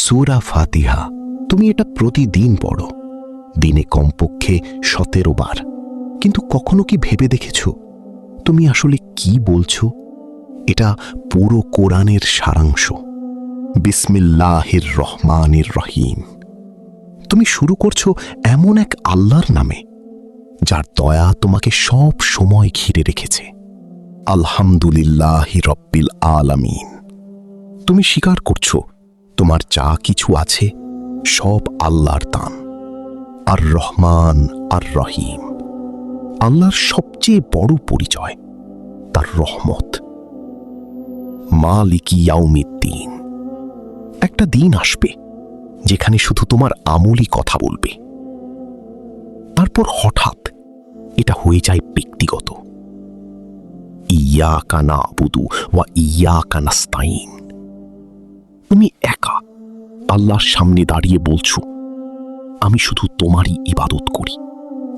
সূরা ফাতিহা তুমি এটা প্রতিদিন পড়ো, দিনে কমপক্ষে 17 বার। কিন্তু কখনো কি ভেবে দেখেছ তুমি আসলে কি বলছো? এটা পুরো কোরআনের সারাংশ। বিসমিল্লাহির রহমানির রহিম। তুমি শুরু করছো এমন এক আল্লাহর নামে যার দয়া তোমাকে সব সময় ঘিরে রেখেছে। আলহামদুলিল্লাহি রব্বিল আলামিন। তুমি স্বীকার করছো তোমার যা কিছু আছে সব আল্লাহর দান। আর রহমান আর রহিম, আল্লাহর সবচেয়ে বড় পরিচয় তার রহমত। মালিকি ইয়াউমিদ্দিন, একটা দিন আসবে যেখানে শুধু তোমার আমলই কথা বলবে। তারপর হঠাৎ এটা হয়ে যায় ব্যক্তিগত। ইয়াকা না'বুদু ওয়া ইয়াকা নাস্তাইন। তুমি একা আল্লাহর সামনে দাঁড়িয়ে বলছো, আমি শুধু তোমারই ইবাদত করি,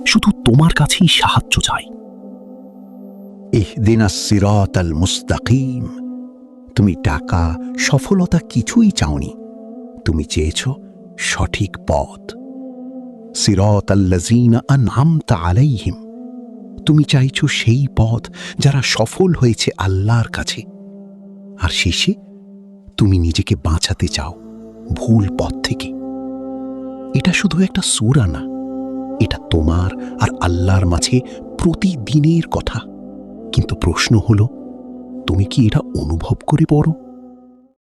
শুধু তোমার কাছেই সাহায্য চাই। ইহদিনাস সিরাতাল মুস্তাকিম। তুমি টাকা, সফলতা কিছুই চাওনি, তুমি চেয়েছ সঠিক পথ। সিরাতাল্লাযীনা আন'আমতা আলাইহিম। তুমি চাইছো সেই পথ যারা সফল হয়েছে আল্লাহর কাছে। আর শেষে তুমি নিজেকে বাঁচাতে চাও ভুল পথ থেকে। এটা শুধু একটা সূরা না, এটা তোমার আর আল্লাহর মাঝে প্রতিদিনের কথা। কিন্তু প্রশ্ন হলো, তুমি কি এটা অনুভব করে পড়ো?